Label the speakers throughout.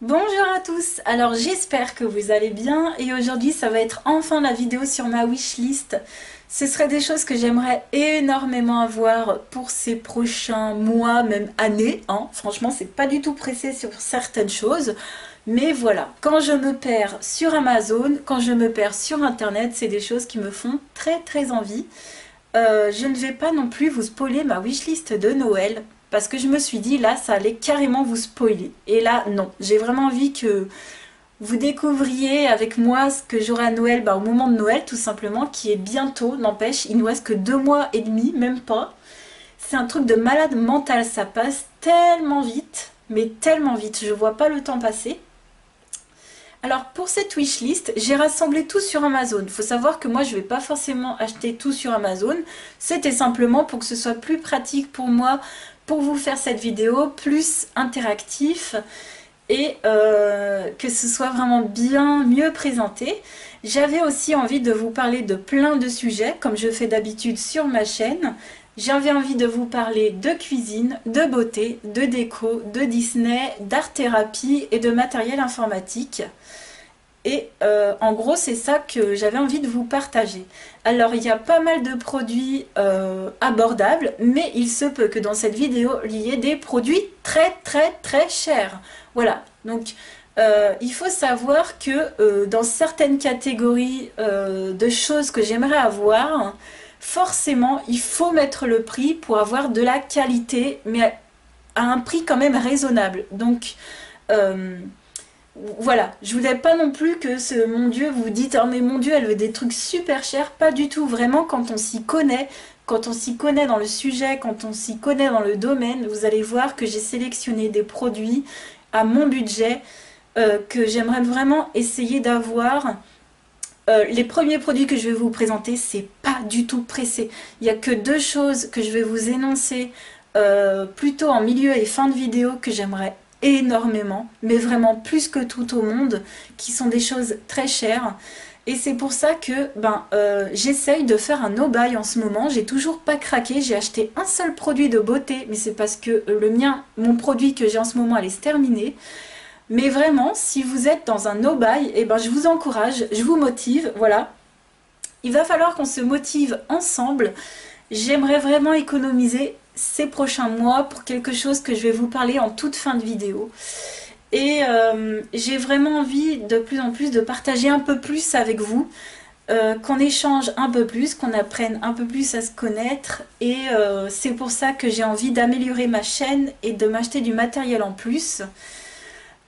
Speaker 1: Bonjour à tous, alors j'espère que vous allez bien et aujourd'hui ça va être enfin la vidéo sur ma wishlist. Ce seraient des choses que j'aimerais énormément avoir pour ces prochains mois, même années, hein. Franchement c'est pas du tout pressé sur certaines choses, mais voilà, quand je me perds sur Amazon, quand je me perds sur internet, c'est des choses qui me font très envie. Je ne vais pas non plus vous spoiler ma wishlist de Noël parce que je me suis dit là ça allait carrément vous spoiler. Et là non, j'ai vraiment envie que vous découvriez avec moi ce que j'aurai à Noël, au moment de Noël tout simplement, qui est bientôt, n'empêche, il nous reste que 2 mois et demi, même pas. C'est un truc de malade mental, ça passe tellement vite, mais tellement vite, je vois pas le temps passer. Alors pour cette wishlist, j'ai rassemblé tout sur Amazon. Il faut savoir que moi je ne vais pas forcément acheter tout sur Amazon. C'était simplement pour que ce soit plus pratique pour moi, pour vous faire cette vidéo, plus interactif et que ce soit vraiment bien mieux présenté. J'avais aussi envie de vous parler de plein de sujets, comme je fais d'habitude sur ma chaîne. J'avais envie de vous parler de cuisine, de beauté, de déco, de Disney, d'art-thérapie et de matériel informatique. Et en gros, c'est ça que j'avais envie de vous partager. Alors, il y a pas mal de produits abordables, mais il se peut que dans cette vidéo, il y ait des produits très chers. Voilà, donc il faut savoir que dans certaines catégories de choses que j'aimerais avoir, forcément, il faut mettre le prix pour avoir de la qualité, mais à un prix quand même raisonnable. Donc, euh, voilà, je voulais pas non plus que mon Dieu vous dites oh mais mon Dieu elle veut des trucs super chers, pas du tout, vraiment quand on s'y connaît dans le sujet, quand on s'y connaît dans le domaine, vous allez voir que j'ai sélectionné des produits à mon budget que j'aimerais vraiment essayer d'avoir. Les premiers produits que je vais vous présenter, c'est pas du tout pressé. Il n'y a que deux choses que je vais vous énoncer plutôt en milieu et fin de vidéo que j'aimerais énormément, mais vraiment plus que tout au monde, qui sont des choses très chères. Et c'est pour ça que j'essaye de faire un no-buy en ce moment. J'ai toujours pas craqué. J'ai acheté un seul produit de beauté, mais c'est parce que le mien, mon produit que j'ai en ce moment, allait se terminer. Mais vraiment, si vous êtes dans un no-buy, je vous encourage, je vous motive, voilà. Il va falloir qu'on se motive ensemble. J'aimerais vraiment économiser ces prochains mois pour quelque chose que je vais vous parler en toute fin de vidéo. Et j'ai vraiment envie de plus en plus de partager un peu plus avec vous, qu'on échange un peu plus, qu'on apprenne un peu plus à se connaître. Et c'est pour ça que j'ai envie d'améliorer ma chaîne et de m'acheter du matériel en plus.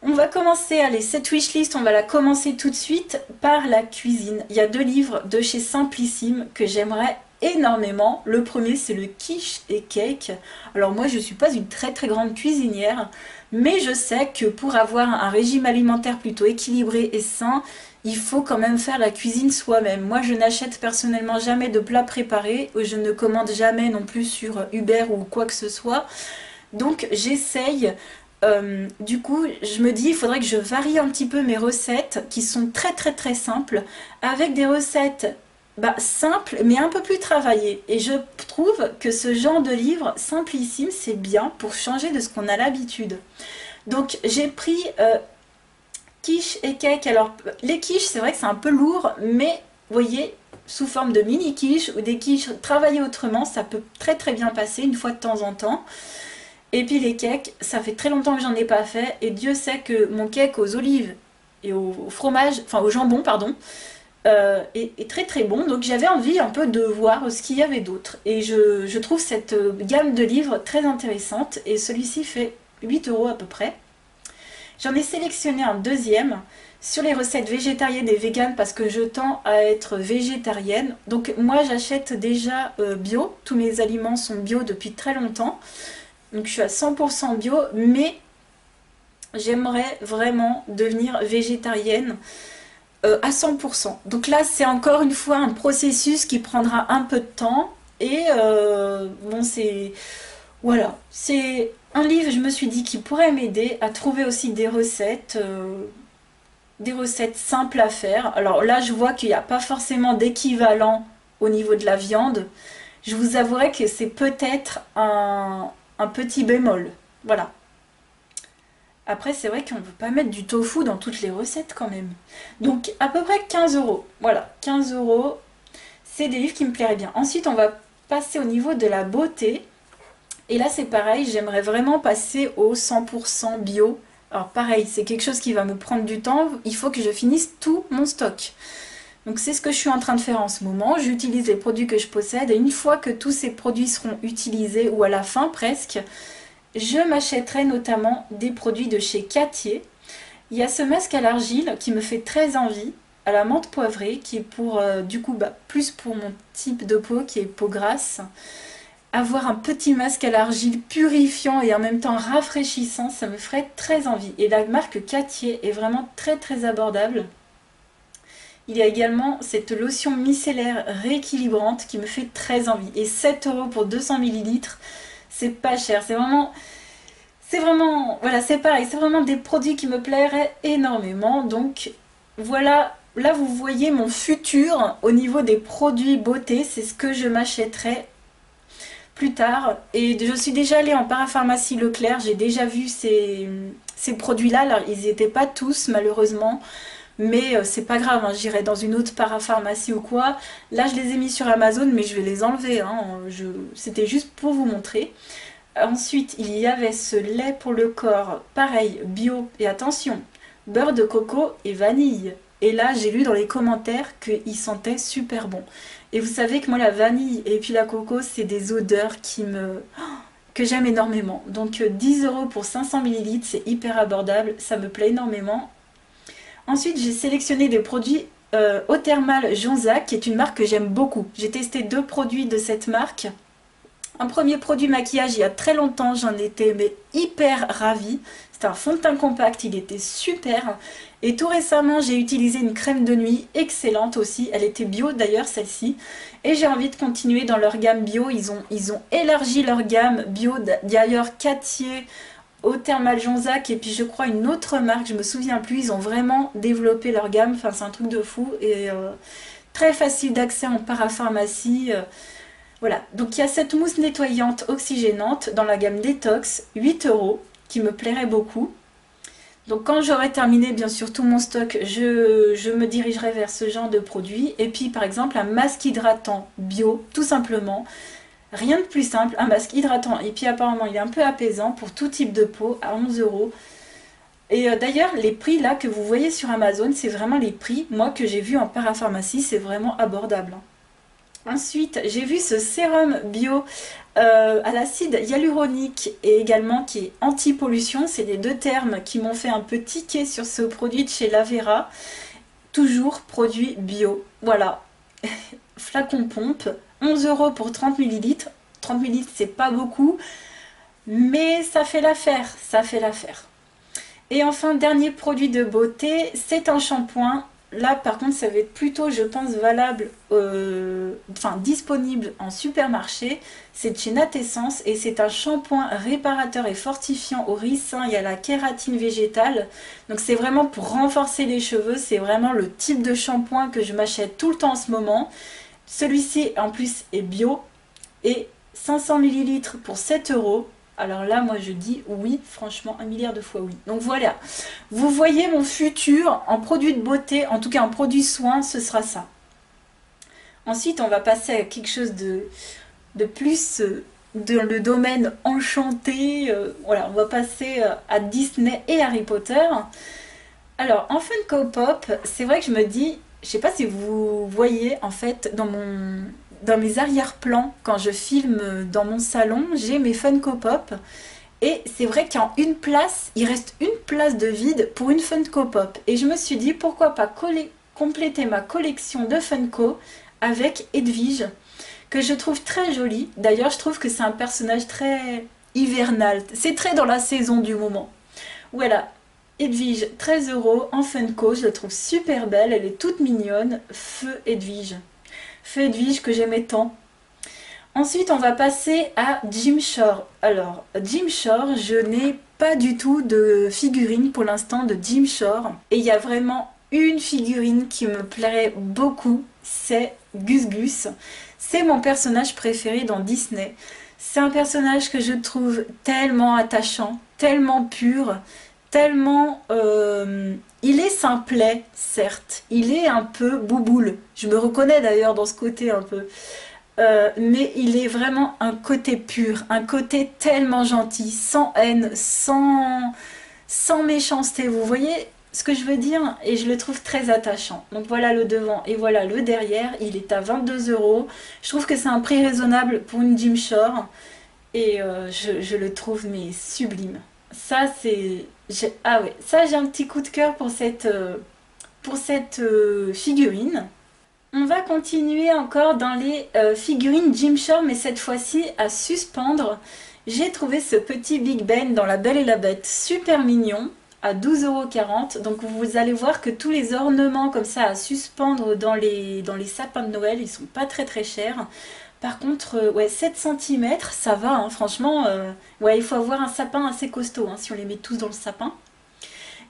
Speaker 1: On va commencer, allez, cette wishlist, on va la commencer tout de suite par la cuisine. Il y a deux livres de chez Simplissime que j'aimerais énormément. Le premier, c'est le Quiche et Cake. Alors moi, je ne suis pas une très grande cuisinière, mais je sais que pour avoir un régime alimentaire plutôt équilibré et sain, il faut quand même faire la cuisine soi-même. Moi, je n'achète personnellement jamais de plats préparés, je ne commande jamais non plus sur Uber ou quoi que ce soit. Donc j'essaye, du coup je me dis il faudrait que je varie un petit peu mes recettes qui sont très simples, avec des recettes simples mais un peu plus travaillées. Et je trouve que ce genre de livre simplissime c'est bien pour changer de ce qu'on a l'habitude. Donc j'ai pris quiche et cake. Alors les quiches c'est vrai que c'est un peu lourd, mais vous voyez, sous forme de mini quiches ou des quiches travaillées autrement, ça peut très bien passer une fois de temps en temps. Et puis les cakes, ça fait très longtemps que j'en ai pas fait, et Dieu sait que mon cake aux olives et au fromage, enfin au jambon, pardon, est très bon. Donc j'avais envie un peu de voir ce qu'il y avait d'autre. Et je trouve cette gamme de livres très intéressante, et celui-ci fait 8 euros à peu près. J'en ai sélectionné un deuxième sur les recettes végétariennes et véganes parce que je tends à être végétarienne. Donc moi j'achète déjà bio, tous mes aliments sont bio depuis très longtemps. Donc je suis à 100% bio, mais j'aimerais vraiment devenir végétarienne à 100%. Donc là, c'est encore une fois un processus qui prendra un peu de temps. Et bon, c'est... Voilà, c'est un livre, je me suis dit, qui pourrait m'aider à trouver aussi des recettes simples à faire. Alors là, je vois qu'il n'y a pas forcément d'équivalent au niveau de la viande. Je vous avouerai que c'est peut-être un petit bémol. Voilà. Après, c'est vrai qu'on ne peut pas mettre du tofu dans toutes les recettes quand même. Donc, à peu près 15 euros. Voilà, 15 euros, c'est des livres qui me plairaient bien. Ensuite, on va passer au niveau de la beauté. Et là, c'est pareil, j'aimerais vraiment passer au 100% bio. Alors, pareil, c'est quelque chose qui va me prendre du temps. Il faut que je finisse tout mon stock. Donc, c'est ce que je suis en train de faire en ce moment. J'utilise les produits que je possède. Et une fois que tous ces produits seront utilisés, ou à la fin presque, je m'achèterai notamment des produits de chez Cattier. Il y a ce masque à l'argile qui me fait très envie, à la menthe poivrée, qui est pour, du coup, plus pour mon type de peau, qui est peau grasse. Avoir un petit masque à l'argile purifiant et en même temps rafraîchissant, ça me ferait très envie. Et la marque Cattier est vraiment très très abordable. Il y a également cette lotion micellaire rééquilibrante qui me fait très envie. Et 7 euros pour 200 millilitres, c'est pas cher. C'est vraiment, voilà, c'est pareil. C'est vraiment des produits qui me plairaient énormément. Donc voilà, là vous voyez mon futur au niveau des produits beauté. C'est ce que je m'achèterais plus tard. Et je suis déjà allée en parapharmacie Leclerc. J'ai déjà vu ces produits-là. Alors ils n'y étaient pas tous malheureusement. Mais c'est pas grave, hein, j'irai dans une autre parapharmacie ou quoi. Là, je les ai mis sur Amazon, mais je vais les enlever, hein. C'était juste pour vous montrer. Ensuite, il y avait ce lait pour le corps, pareil, bio. Et attention, beurre de coco et vanille. Et là, j'ai lu dans les commentaires qu'il sentait super bon. Et vous savez que moi, la vanille et puis la coco, c'est des odeurs que j'aime énormément. Donc 10 euros pour 500 millilitres, c'est hyper abordable, ça me plaît énormément. Ensuite, j'ai sélectionné des produits Eau Thermale Jonzac, qui est une marque que j'aime beaucoup. J'ai testé 2 produits de cette marque. Un premier produit maquillage il y a très longtemps, j'en étais mais hyper ravie. C'était un fond de teint compact, il était super. Et tout récemment, j'ai utilisé une crème de nuit excellente aussi. Elle était bio d'ailleurs celle-ci. Et j'ai envie de continuer dans leur gamme bio. Ils ont élargi leur gamme bio. D'ailleurs, Cattier, Eau Thermale Jonzac et puis je crois une autre marque, je me souviens plus, ils ont vraiment développé leur gamme, enfin c'est un truc de fou et très facile d'accès en parapharmacie. Voilà, donc il y a cette mousse nettoyante oxygénante dans la gamme Détox, 8 euros, qui me plairait beaucoup. Donc quand j'aurai terminé bien sûr tout mon stock, je me dirigerai vers ce genre de produit. Et puis par exemple un masque hydratant bio, tout simplement. Rien de plus simple, un masque hydratant et puis apparemment il est un peu apaisant pour tout type de peau à 11 euros. Et d'ailleurs les prix là que vous voyez sur Amazon, c'est vraiment les prix moi que j'ai vu en parapharmacie, c'est vraiment abordable. Ensuite j'ai vu ce sérum bio à l'acide hyaluronique et également qui est anti-pollution. C'est les 2 termes qui m'ont fait un peu tiquer sur ce produit de chez Lavera. Toujours produit bio, voilà. Flacon pompe, 11 euros pour 30 millilitres. 30 millilitres, c'est pas beaucoup, mais ça fait l'affaire, ça fait l'affaire. Et enfin, dernier produit de beauté, c'est un shampoing. Là, par contre, ça va être plutôt, je pense, valable, enfin disponible en supermarché. C'est de chez Natessence et c'est un shampoing réparateur et fortifiant au ricin. Il y a la kératine végétale. Donc c'est vraiment pour renforcer les cheveux. C'est vraiment le type de shampoing que je m'achète tout le temps en ce moment. Celui-ci, en plus, est bio et 500 millilitres pour 7 euros. Alors là, moi je dis oui, franchement, 1 milliard de fois oui. Donc voilà, vous voyez mon futur en produit de beauté, en tout cas en produit soin, ce sera ça. Ensuite, on va passer à quelque chose de plus dans le domaine enchanté. Voilà, on va passer à Disney et Harry Potter. Alors, en Funko Pop, c'est vrai que je me dis, je sais pas si vous voyez en fait dans mes arrière-plans, quand je filme dans mon salon, j'ai mes Funko Pop. Et c'est vrai qu'en une place, il reste une place de vide pour une Funko Pop. Et je me suis dit, pourquoi pas compléter ma collection de Funko avec Edwige, que je trouve très jolie. D'ailleurs, je trouve que c'est un personnage très hivernal. C'est très dans la saison du moment. Voilà, Edwige, 13 euros en Funko. Je la trouve super belle, elle est toute mignonne. Feu Edwige. Feu Edwige que j'aimais tant. Ensuite, on va passer à Jim Shore. Alors, Jim Shore, je n'ai pas du tout de figurine pour l'instant de Jim Shore. Et il y a vraiment une figurine qui me plairait beaucoup, c'est Gus Gus. C'est mon personnage préféré dans Disney. C'est un personnage que je trouve tellement attachant, tellement pur, tellement... il est simplet, certes. Il est un peu bouboule. Je me reconnais d'ailleurs dans ce côté un peu. Mais il est vraiment un côté pur, un côté tellement gentil, sans haine, sans méchanceté. Vous voyez ce que je veux dire? Et je le trouve très attachant. Donc voilà le devant et voilà le derrière. Il est à 22 euros. Je trouve que c'est un prix raisonnable pour une Gymshark. Et je le trouve mais sublime. Ça c'est... Ah ouais, ça j'ai un petit coup de cœur pour cette figurine. On va continuer encore dans les figurines Gymshark, mais cette fois-ci à suspendre. J'ai trouvé ce petit Big Ben dans La Belle et la Bête, super mignon, à 12,40 €. Donc vous allez voir que tous les ornements comme ça à suspendre dans les sapins de Noël, ils sont pas très très chers. Par contre, ouais, 7 cm, ça va, hein, franchement. Ouais, il faut avoir un sapin assez costaud, hein, si on les met tous dans le sapin.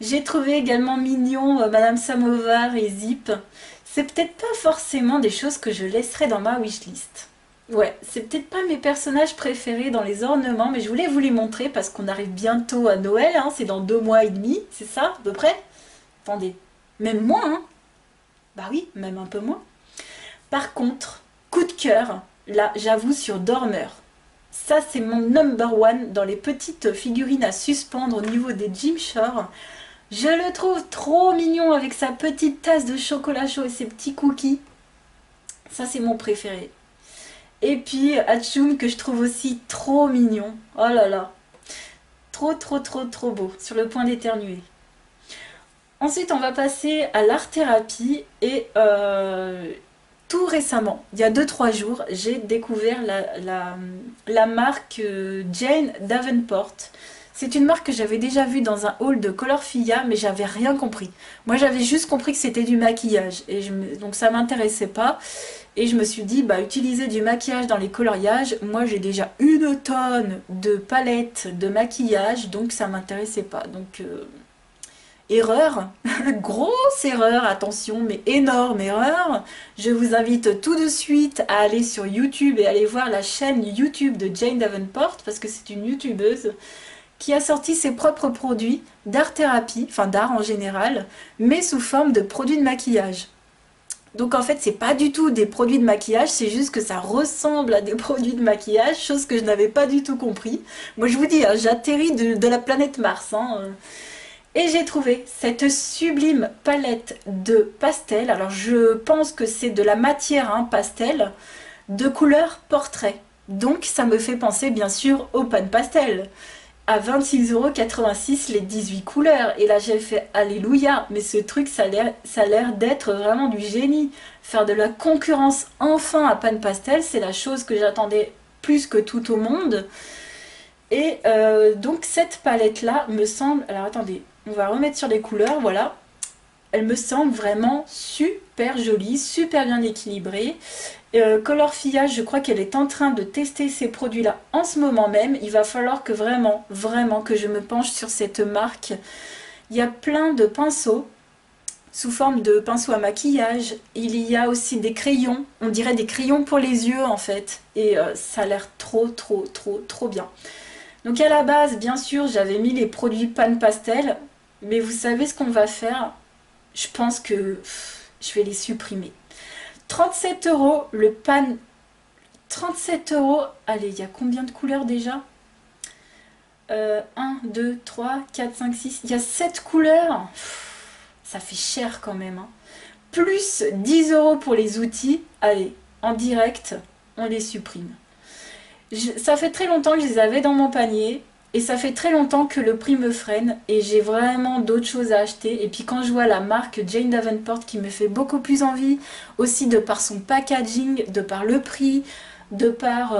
Speaker 1: J'ai trouvé également mignon Madame Samovar et Zip. C'est peut-être pas forcément des choses que je laisserai dans ma wishlist. Ouais, c'est peut-être pas mes personnages préférés dans les ornements, mais je voulais vous les montrer parce qu'on arrive bientôt à Noël, hein, c'est dans 2 mois et demi, c'est ça, à peu près? Attendez, même moins, hein? Bah oui, même un peu moins. Par contre, coup de cœur, là, j'avoue, sur Dormeur. Ça, c'est mon number one dans les petites figurines à suspendre au niveau des Gymshark. Je le trouve trop mignon avec sa petite tasse de chocolat chaud et ses petits cookies. Ça, c'est mon préféré. Et puis Hachoum que je trouve aussi trop mignon. Oh là là. Trop, trop, trop, trop beau. Sur le point d'éternuer. Ensuite, on va passer à l'art-thérapie. Et tout récemment, il y a 2-3 jours, j'ai découvert la marque Jane Davenport. C'est une marque que j'avais déjà vue dans un haul de Colorfilla, mais j'avais rien compris. Moi, j'avais juste compris que c'était du maquillage, et donc ça m'intéressait pas. Et je me suis dit, bah, utiliser du maquillage dans les coloriages, moi j'ai déjà une tonne de palettes de maquillage, donc ça m'intéressait pas. Donc, erreur, grosse erreur, attention, mais énorme erreur. Je vous invite tout de suite à aller sur YouTube et aller voir la chaîne YouTube de Jane Davenport, parce que c'est une youtubeuse qui a sorti ses propres produits d'art-thérapie, enfin d'art en général, mais sous forme de produits de maquillage. Donc en fait, c'est pas du tout des produits de maquillage, c'est juste que ça ressemble à des produits de maquillage, chose que je n'avais pas du tout compris. Moi je vous dis, hein, j'atterris de la planète Mars. Hein. Et j'ai trouvé cette sublime palette de pastel. Alors je pense que c'est de la matière hein, pastel, de couleur portrait. Donc ça me fait penser bien sûr au pan pastel. À 26,86 € les 18 couleurs. Et là j'ai fait alléluia, mais ce truc ça a l'air d'être vraiment du génie. Faire de la concurrence enfin à Pan Pastel, c'est la chose que j'attendais plus que tout au monde. Et donc cette palette là me semble... Alors attendez, on va remettre sur les couleurs, voilà. Elle me semble vraiment super jolie, super bien équilibrée. Colorfilla, je crois qu'elle est en train de tester ces produits-là en ce moment même. Il va falloir que vraiment, vraiment que je me penche sur cette marque. Il y a plein de pinceaux sous forme de pinceaux à maquillage. Il y a aussi des crayons. On dirait des crayons pour les yeux en fait. Et ça a l'air trop, trop, trop, trop bien. Donc à la base, bien sûr, j'avais mis les produits Pan Pastel. Mais vous savez ce qu'on va faire? Je pense que je vais les supprimer. 37 € le pan. 37 €. Allez, il y a combien de couleurs déjà 1, 2, 3, 4, 5, 6. Il y a 7 couleurs. Ça fait cher quand même. Hein. Plus 10 € pour les outils. Allez, en direct, on les supprime. Ça fait très longtemps que je les avais dans mon panier. Et ça fait très longtemps que le prix me freine et j'ai vraiment d'autres choses à acheter. Et puis quand je vois la marque Jane Davenport qui me fait beaucoup plus envie, aussi de par son packaging, de par le prix, de par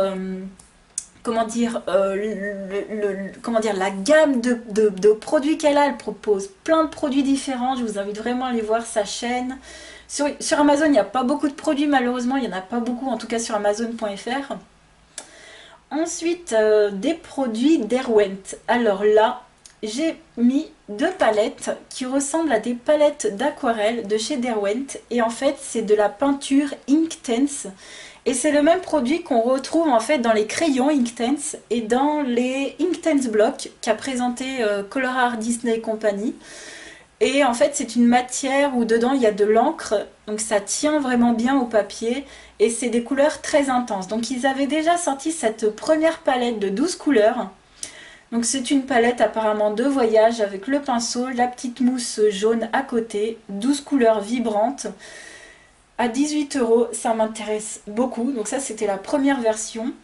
Speaker 1: comment dire, la gamme de produits qu'elle a. Elle propose plein de produits différents. Je vous invite vraiment à aller voir sa chaîne. Sur Amazon, il n'y a pas beaucoup de produits malheureusement. Il n'y en a pas beaucoup, en tout cas sur Amazon.fr. Ensuite, des produits Derwent. Alors là, j'ai mis 2 palettes qui ressemblent à des palettes d'aquarelle de chez Derwent. Et en fait, c'est de la peinture Inktense. Et c'est le même produit qu'on retrouve en fait dans les crayons Inktense et dans les Inktense Block qu'a présenté Color Art Disney Company. Et en fait, c'est une matière où dedans il y a de l'encre, donc ça tient vraiment bien au papier et c'est des couleurs très intenses. Donc ils avaient déjà sorti cette première palette de 12 couleurs. Donc c'est une palette apparemment de voyage avec le pinceau, la petite mousse jaune à côté, 12 couleurs vibrantes. À 18 €, ça m'intéresse beaucoup. Donc ça c'était la première version.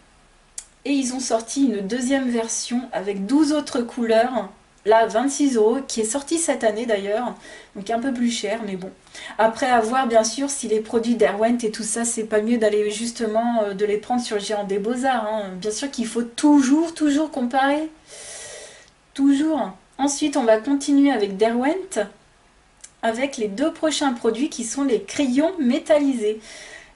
Speaker 1: Et ils ont sorti une deuxième version avec 12 autres couleurs. Là, 26 €, qui est sorti cette année d'ailleurs, donc un peu plus cher, mais bon. Après, à voir bien sûr si les produits Derwent et tout ça, c'est pas mieux d'aller justement de les prendre sur le géant des Beaux-Arts, hein. Bien sûr qu'il faut toujours comparer. Toujours. Ensuite, on va continuer avec Derwent, avec les deux prochains produits qui sont les crayons métallisés.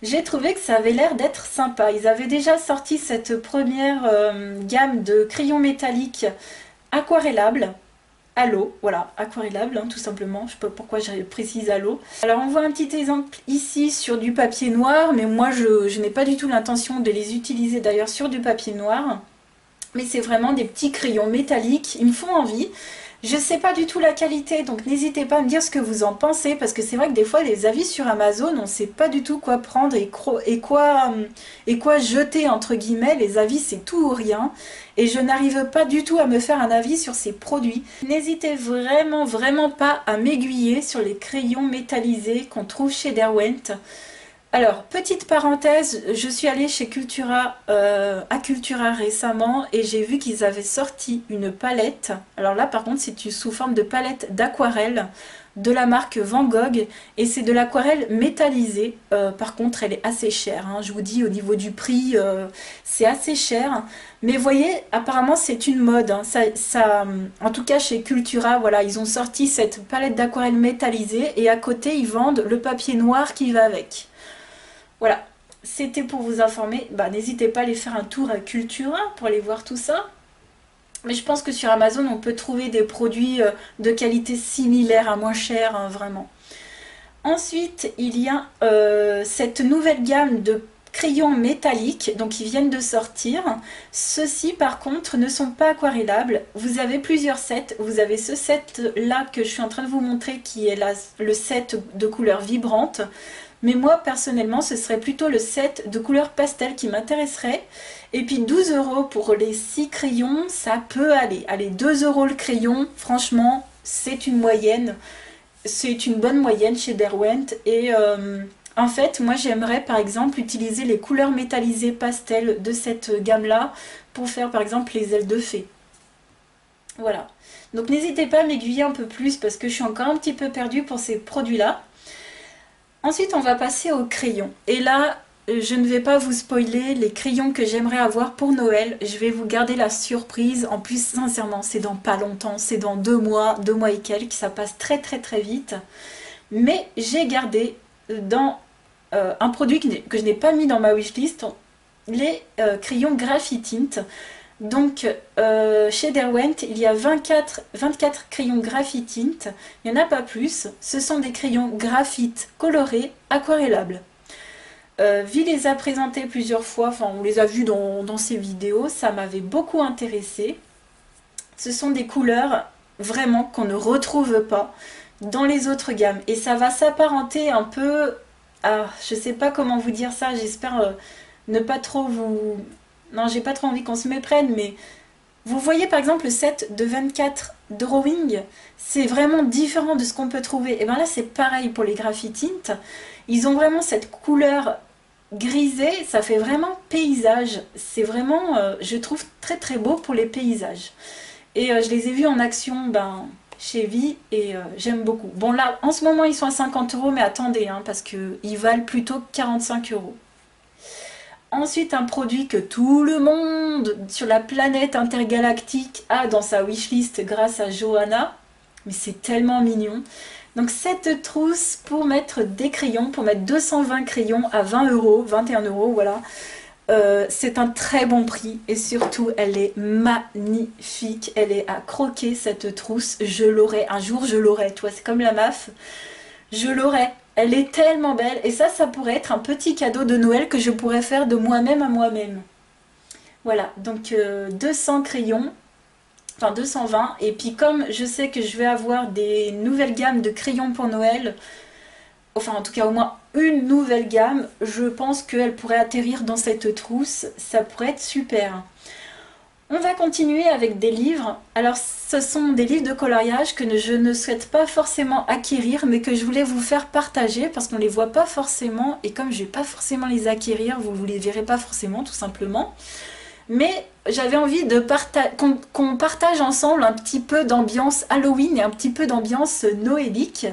Speaker 1: J'ai trouvé que ça avait l'air d'être sympa. Ils avaient déjà sorti cette première gamme de crayons métalliques aquarellables à l'eau, voilà, aquarellable tout simplement, je sais pas pourquoi je précise à l'eau. Alors on voit un petit exemple ici sur du papier noir, mais moi je n'ai pas du tout l'intention de les utiliser d'ailleurs sur du papier noir. Mais c'est vraiment des petits crayons métalliques, ils me font envie. Je sais pas du tout la qualité, donc n'hésitez pas à me dire ce que vous en pensez, parce que c'est vrai que des fois les avis sur Amazon, on sait pas du tout quoi prendre et quoi jeter entre guillemets. Les avis c'est tout ou rien, et je n'arrive pas du tout à me faire un avis sur ces produits. N'hésitez vraiment pas à m'aiguiller sur les crayons métallisés qu'on trouve chez Derwent. Alors, petite parenthèse, je suis allée chez Cultura, à Cultura récemment et j'ai vu qu'ils avaient sorti une palette. Alors là, par contre, c'est sous forme de palette d'aquarelle de la marque Van Gogh et c'est de l'aquarelle métallisée. Par contre, elle est assez chère, hein. Je vous dis, au niveau du prix, c'est assez cher. Mais vous voyez, apparemment, c'est une mode, hein. En tout cas, chez Cultura, voilà, ils ont sorti cette palette d'aquarelle métallisée et à côté, ils vendent le papier noir qui va avec. Voilà, c'était pour vous informer. Bah, n'hésitez pas à aller faire un tour à Cultura pour aller voir tout ça. Mais je pense que sur Amazon, on peut trouver des produits de qualité similaire à moins cher, hein, vraiment. Ensuite, il y a cette nouvelle gamme de crayons métalliques, donc ils viennent de sortir. Ceux-ci, par contre, ne sont pas aquarellables. Vous avez plusieurs sets. Vous avez ce set-là que je suis en train de vous montrer, qui est le set de couleurs vibrantes. Mais moi, personnellement, ce serait plutôt le set de couleurs pastel qui m'intéresserait. Et puis 12 € pour les 6 crayons, ça peut aller. Allez, 2 € le crayon, franchement, c'est une moyenne. C'est une bonne moyenne chez Derwent. Et en fait, moi, j'aimerais par exemple utiliser les couleurs métallisées pastel de cette gamme-là pour faire par exemple les ailes de fée. Voilà. Donc n'hésitez pas à m'aiguiller un peu plus parce que je suis encore un petit peu perdue pour ces produits-là. Ensuite, on va passer aux crayons. Et là, je ne vais pas vous spoiler les crayons que j'aimerais avoir pour Noël. Je vais vous garder la surprise. En plus, sincèrement, c'est dans pas longtemps. C'est dans 2 mois et quelques. Ça passe très vite. Mais j'ai gardé dans un produit que je n'ai pas mis dans ma wishlist, les crayons Graphitint. Donc chez Derwent, il y a 24 crayons Graphitint, il n'y en a pas plus. Ce sont des crayons graphite colorés aquarellables. Vi les a présentés plusieurs fois, enfin on les a vus dans ses vidéos, ça m'avait beaucoup intéressé. Ce sont des couleurs vraiment qu'on ne retrouve pas dans les autres gammes. Et ça va s'apparenter un peu à, je sais pas comment vous dire ça, j'espère ne pas trop vous... Non, j'ai pas trop envie qu'on se méprenne, mais vous voyez par exemple le set de 24 drawing, c'est vraiment différent de ce qu'on peut trouver. Et bien là, c'est pareil pour les Graphitint. Ils ont vraiment cette couleur grisée, ça fait vraiment paysage. C'est vraiment, je trouve, très beau pour les paysages. Et je les ai vus en action chez Vi et j'aime beaucoup. Bon là, en ce moment, ils sont à 50 €, mais attendez, hein, parce qu'ils valent plutôt 45 €. Ensuite, un produit que tout le monde sur la planète intergalactique a dans sa wishlist grâce à Johanna. Mais c'est tellement mignon. Donc cette trousse pour mettre des crayons, pour mettre 220 crayons à 20 €, 21 €, voilà. C'est un très bon prix et surtout elle est magnifique. Elle est à croquer cette trousse. Je l'aurai, un jour je l'aurai. Toi, c'est comme la MAF. Je l'aurai. Elle est tellement belle et ça pourrait être un petit cadeau de Noël que je pourrais faire de moi-même à moi-même. Voilà, donc 200 crayons, enfin 220. Et puis comme je sais que je vais avoir des nouvelles gammes de crayons pour Noël, enfin en tout cas au moins une nouvelle gamme, je pense qu'elle pourrait atterrir dans cette trousse, ça pourrait être super. On va continuer avec des livres. Alors ce sont des livres de coloriage que je ne souhaite pas forcément acquérir, mais que je voulais vous faire partager parce qu'on ne les voit pas forcément, et comme je ne vais pas forcément les acquérir, vous ne les verrez pas forcément tout simplement. Mais j'avais envie de qu'on partage ensemble un petit peu d'ambiance Halloween et un petit peu d'ambiance noélique.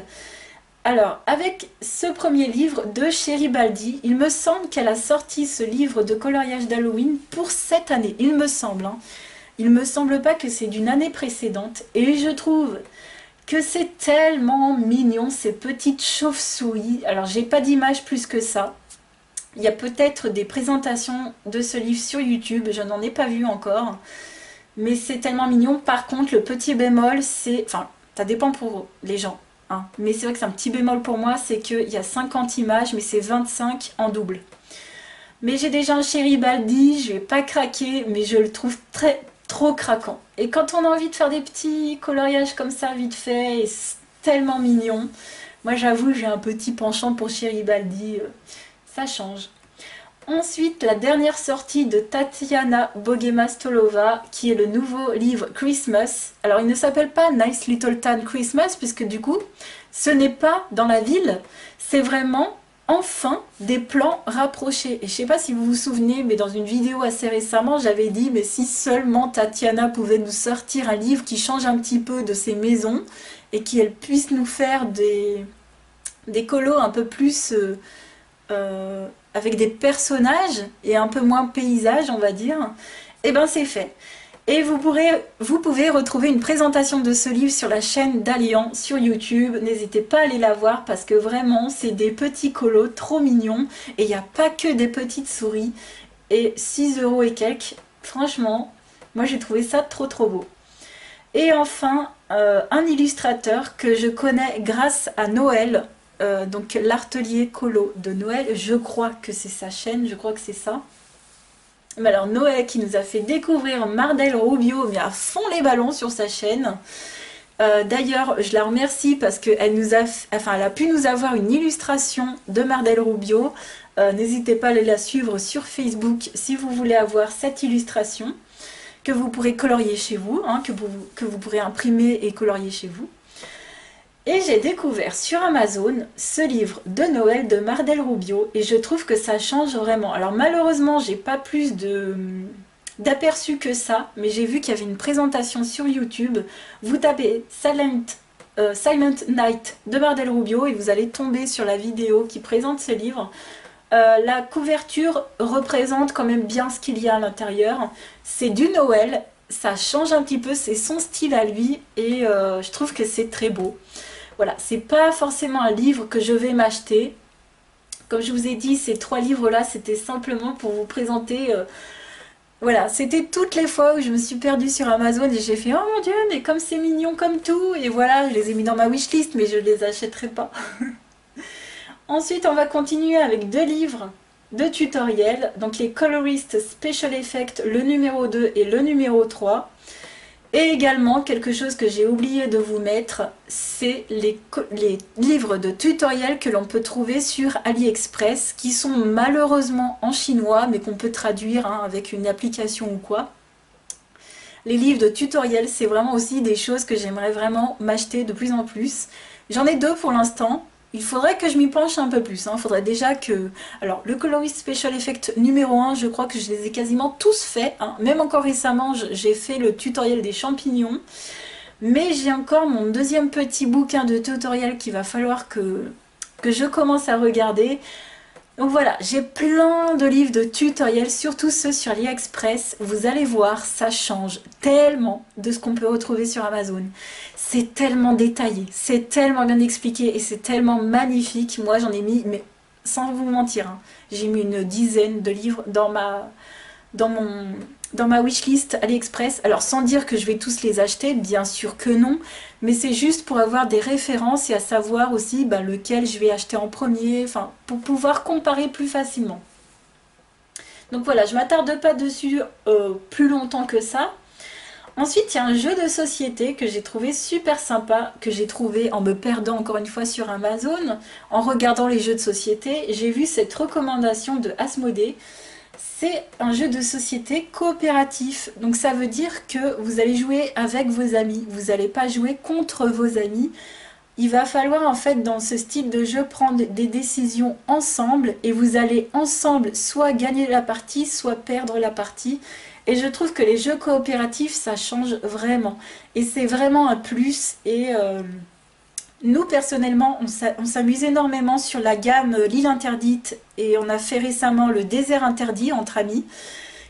Speaker 1: Alors, avec ce premier livre de Chéri Baldi, il me semble qu'elle a sorti ce livre de coloriage d'Halloween pour cette année, il me semble. Hein. Il me semble pas que c'est d'une année précédente. Et je trouve que c'est tellement mignon, ces petites chauves-souris. Alors, j'ai pas d'image plus que ça. Il y a peut-être des présentations de ce livre sur YouTube, je n'en ai pas vu encore. Mais c'est tellement mignon. Par contre, le petit bémol, c'est... Enfin, ça dépend pour les gens. Hein. Mais c'est vrai que c'est un petit bémol pour moi, c'est qu'il y a 50 images, mais c'est 25 en double. Mais j'ai déjà un Chéri Baldi, je vais pas craquer, mais je le trouve trop craquant. Et quand on a envie de faire des petits coloriages comme ça, vite fait, et c'est tellement mignon. Moi, j'avoue, j'ai un petit penchant pour Chéri Baldi. Ça change. Ensuite, la dernière sortie de Tatiana Bogema-Stolova, qui est le nouveau livre Christmas. Alors, il ne s'appelle pas Nice Little Town Christmas, puisque du coup, ce n'est pas dans la ville, c'est vraiment, enfin, des plans rapprochés. Et je ne sais pas si vous vous souvenez, mais dans une vidéo assez récemment, j'avais dit, mais si seulement Tatiana pouvait nous sortir un livre qui change un petit peu de ses maisons, et qu'elle puisse nous faire des colos un peu plus... avec des personnages et un peu moins paysage, on va dire, et ben c'est fait. Et vous pouvez retrouver une présentation de ce livre sur la chaîne d'Alian sur YouTube. N'hésitez pas à aller la voir parce que vraiment c'est des petits colos trop mignons et il n'y a pas que des petites souris. Et 6 € et quelques, franchement, moi j'ai trouvé ça trop beau. Et enfin, un illustrateur que je connais grâce à Noël. Donc l'artelier colo de Noël, je crois que c'est sa chaîne, je crois que c'est ça. Mais alors Noël qui nous a fait découvrir Mardel Rubio, mais à fond les ballons sur sa chaîne. D'ailleurs, je la remercie parce qu'elle elle a pu nous avoir une illustration de Mardel Rubio. N'hésitez pas à aller la suivre sur Facebook si vous voulez avoir cette illustration que vous pourrez colorier chez vous, hein, que vous pourrez imprimer et colorier chez vous. Et j'ai découvert sur Amazon ce livre de Noël de Mardel Rubio et je trouve que ça change vraiment. Alors malheureusement, j'ai pas plus d'aperçu que ça, mais j'ai vu qu'il y avait une présentation sur YouTube. Vous tapez Silent Night de Mardel Rubio et vous allez tomber sur la vidéo qui présente ce livre. La couverture représente quand même bien ce qu'il y a à l'intérieur. C'est du Noël, ça change un petit peu, c'est son style à lui et je trouve que c'est très beau. Voilà, c'est pas forcément un livre que je vais m'acheter. Comme je vous ai dit, ces 3 livres-là, c'était simplement pour vous présenter... voilà, c'était toutes les fois où je me suis perdue sur Amazon et j'ai fait « Oh mon Dieu, mais comme c'est mignon comme tout !» Et voilà, je les ai mis dans ma wishlist, mais je ne les achèterai pas. Ensuite, on va continuer avec 2 livres de tutoriels. Donc les Colorist Special Effects, le numéro 2 et le numéro 3. Et également, quelque chose que j'ai oublié de vous mettre, c'est les livres de tutoriels que l'on peut trouver sur AliExpress, qui sont malheureusement en chinois, mais qu'on peut traduire hein, avec une application ou quoi. Les livres de tutoriels, c'est vraiment aussi des choses que j'aimerais vraiment m'acheter de plus en plus. J'en ai 2 pour l'instant. Il faudrait que je m'y penche un peu plus. Il faudrait déjà que... Alors, le Colorist Special Effect numéro 1, je crois que je les ai quasiment tous faits. Hein. Même encore récemment, j'ai fait le tutoriel des champignons. Mais j'ai encore mon deuxième petit bouquin de tutoriel qu'il va falloir que je commence à regarder. Donc voilà, j'ai plein de livres de tutoriels, surtout ceux sur AliExpress. Vous allez voir, ça change tellement de ce qu'on peut retrouver sur Amazon. C'est tellement détaillé, c'est tellement bien expliqué et c'est tellement magnifique. Moi j'en ai mis, mais sans vous mentir, hein, j'ai mis une dizaine de livres dans dans ma wishlist AliExpress. Alors sans dire que je vais tous les acheter, bien sûr que non, mais c'est juste pour avoir des références et à savoir aussi lequel je vais acheter en premier, enfin pour pouvoir comparer plus facilement. Donc voilà, je m'attarde pas dessus plus longtemps que ça. Ensuite, il y a un jeu de société que j'ai trouvé super sympa, que j'ai trouvé en me perdant encore une fois sur Amazon, en regardant les jeux de société. J'ai vu cette recommandation de Asmodée. C'est un jeu de société coopératif. Donc ça veut dire que vous allez jouer avec vos amis. Vous n'allez pas jouer contre vos amis. Il va falloir en fait dans ce style de jeu prendre des décisions ensemble et vous allez ensemble soit gagner la partie, soit perdre la partie. Et je trouve que les jeux coopératifs, ça change vraiment. Et c'est vraiment un plus. Et nous, personnellement, on s'amuse énormément sur la gamme L'île interdite. Et on a fait récemment le désert interdit entre amis,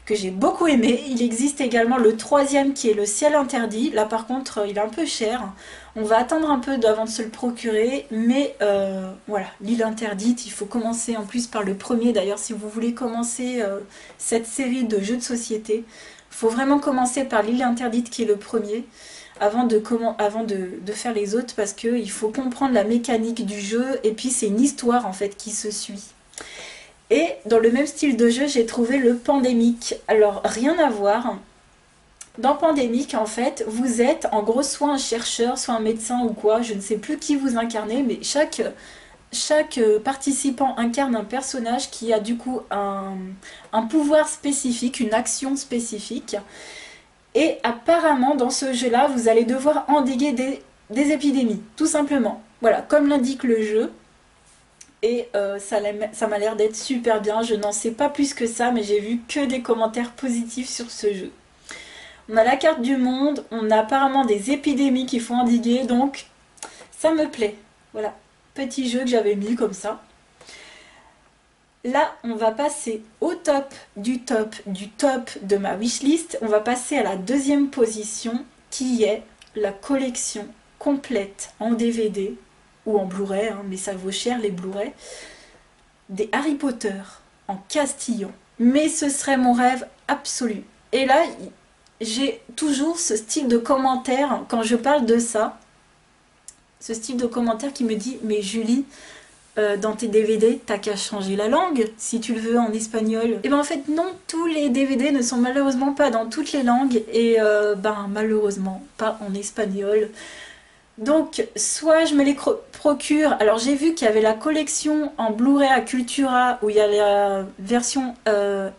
Speaker 1: que j'ai beaucoup aimé. Il existe également le troisième qui est le ciel interdit. Là, par contre, il est un peu cher. On va attendre un peu avant de se le procurer. Mais voilà, L'île interdite, il faut commencer en plus par le premier. D'ailleurs, si vous voulez commencer cette série de jeux de société, il faut vraiment commencer par L'île interdite qui est le premier avant de faire les autres parce qu'il faut comprendre la mécanique du jeu et puis c'est une histoire en fait qui se suit. Et dans le même style de jeu, j'ai trouvé le Pandémique. Alors, rien à voir. Dans Pandémique, en fait, vous êtes en gros soit un chercheur, soit un médecin ou quoi. Je ne sais plus qui vous incarnez, mais chaque participant incarne un personnage qui a du coup un pouvoir spécifique, une action spécifique. Et apparemment, dans ce jeu-là, vous allez devoir endiguer des épidémies, tout simplement. Voilà, comme l'indique le jeu. Et ça m'a l'air d'être super bien. Je n'en sais pas plus que ça, mais j'ai vu que des commentaires positifs sur ce jeu. On a la carte du monde, on a apparemment des épidémies qu'il faut endiguer, donc ça me plaît. Voilà, petit jeu que j'avais mis comme ça. Là, on va passer au top du top du top de ma wishlist. On va passer à la deuxième position, qui est la collection complète en DVD ou en Blu-ray, hein, mais ça vaut cher les Blu-ray, des Harry Potter en Castillon. Mais ce serait mon rêve absolu. Et là, j'ai toujours ce style de commentaire quand je parle de ça. Ce style de commentaire qui me dit « Mais Julie, dans tes DVD, t'as qu'à changer la langue si tu le veux en espagnol. » Et ben en fait non, tous les DVD ne sont malheureusement pas dans toutes les langues et malheureusement pas en espagnol. Donc soit je me les procure, alors j'ai vu qu'il y avait la collection en Blu-ray à Cultura où il y a la version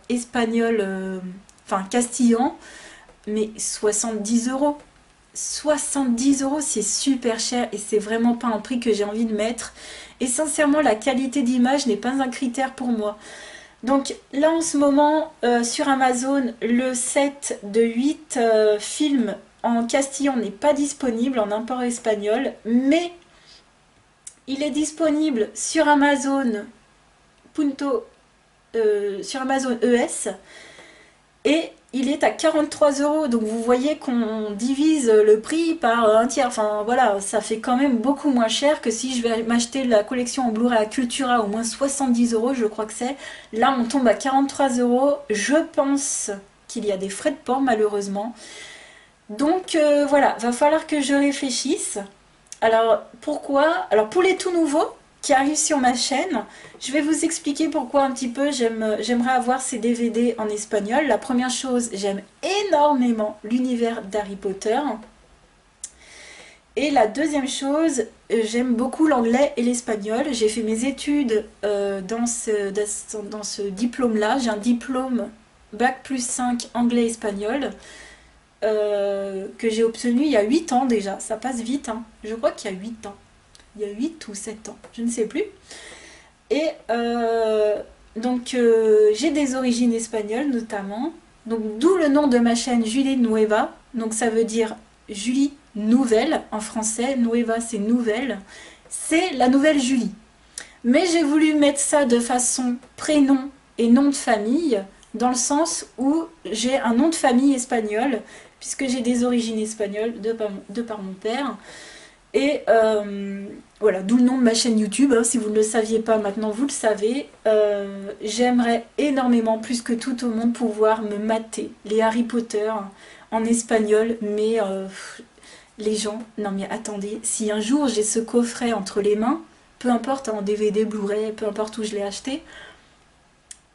Speaker 1: espagnole, enfin castillan, mais 70 €. 70 €, c'est super cher et c'est vraiment pas un prix que j'ai envie de mettre. Et sincèrement, la qualité d'image n'est pas un critère pour moi. Donc là en ce moment, sur Amazon, le set de 8 films en castillan n'est pas disponible en import espagnol, mais il est disponible sur Amazon sur Amazon ES et il est à 43 €. Donc vous voyez qu'on divise le prix par un tiers. Enfin voilà, ça fait quand même beaucoup moins cher que si je vais m'acheter la collection en Blu-ray à Cultura au moins 70 €, je crois que c'est. Là on tombe à 43 €. Je pense qu'il y a des frais de port malheureusement. Donc voilà, va falloir que je réfléchisse. Alors pourquoi? Alors pour les tout nouveaux qui arrivent sur ma chaîne, je vais vous expliquer pourquoi un petit peu j'aimerais avoir ces DVD en espagnol. La première chose, j'aime énormément l'univers d'Harry Potter. Et la deuxième chose, j'aime beaucoup l'anglais et l'espagnol. J'ai fait mes études dans ce diplôme-là. J'ai un diplôme Bac+5 anglais-espagnol. Que j'ai obtenu il y a 8 ans déjà, ça passe vite, hein. Je crois qu'il y a 8 ans, il y a 8 ou 7 ans, je ne sais plus. Et donc j'ai des origines espagnoles notamment, donc d'où le nom de ma chaîne Julie Nueva, donc ça veut dire Julie nouvelle en français, Nueva c'est nouvelle, c'est la nouvelle Julie. Mais j'ai voulu mettre ça de façon prénom et nom de famille, dans le sens où j'ai un nom de famille espagnol, puisque j'ai des origines espagnoles de par mon père. Et voilà, d'où le nom de ma chaîne YouTube, hein, si vous ne le saviez pas, maintenant vous le savez. J'aimerais énormément, plus que tout au monde, pouvoir me mater les Harry Potter en espagnol, mais les gens, non mais attendez, si un jour j'ai ce coffret entre les mains, peu importe en DVD, Blu-ray, peu importe où je l'ai acheté,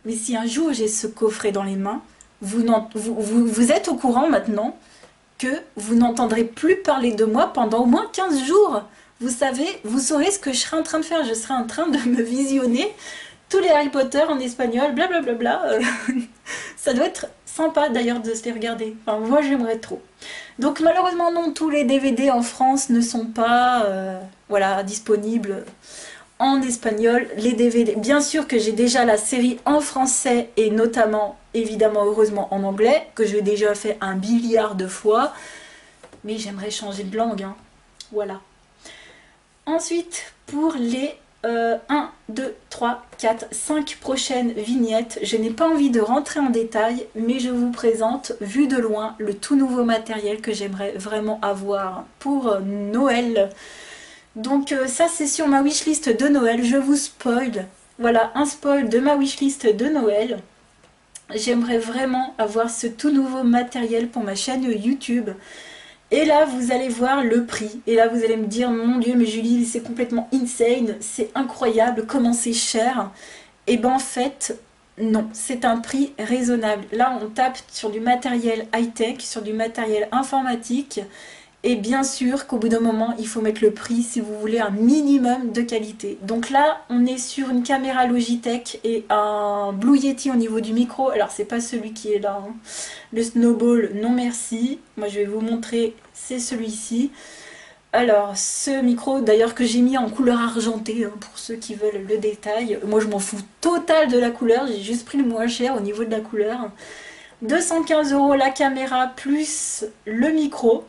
Speaker 1: mais si un jour j'ai ce coffret dans les mains, vous êtes au courant maintenant que vous n'entendrez plus parler de moi pendant au moins 15 jours. Vous savez, vous saurez ce que je serai en train de faire. Je serai en train de me visionner tous les Harry Potter en espagnol, blablabla. Ça doit être sympa d'ailleurs de se les regarder. Enfin, moi j'aimerais trop. Donc malheureusement non, tous les DVD en France ne sont pas voilà, disponibles en espagnol. Les DVD, bien sûr que j'ai déjà la série en français et notamment, évidemment, heureusement en anglais, que j'ai déjà fait un milliard de fois. Mais j'aimerais changer de langue, hein. Voilà. Ensuite, pour les 1, 2, 3, 4, 5 prochaines vignettes, je n'ai pas envie de rentrer en détail, mais je vous présente, vu de loin, le tout nouveau matériel que j'aimerais vraiment avoir pour Noël. Donc ça, c'est sur ma wishlist de Noël, je vous spoil. Voilà, un spoil de ma wishlist de Noël. J'aimerais vraiment avoir ce tout nouveau matériel pour ma chaîne YouTube. Et là, vous allez voir le prix. Et là, vous allez me dire, mon Dieu, mais Julie, c'est complètement insane. C'est incroyable, comment c'est cher. Et ben en fait, non. C'est un prix raisonnable. Là, on tape sur du matériel high-tech, sur du matériel informatique. Et bien sûr qu'au bout d'un moment, il faut mettre le prix si vous voulez un minimum de qualité. Donc là, on est sur une caméra Logitech et un Blue Yeti au niveau du micro. Alors, c'est pas celui qui est là, hein. Le Snowball, non merci. Moi, je vais vous montrer, c'est celui-ci. Alors, ce micro, d'ailleurs, que j'ai mis en couleur argentée, hein, pour ceux qui veulent le détail. Moi, je m'en fous total de la couleur. J'ai juste pris le moins cher au niveau de la couleur. 215 € la caméra plus le micro.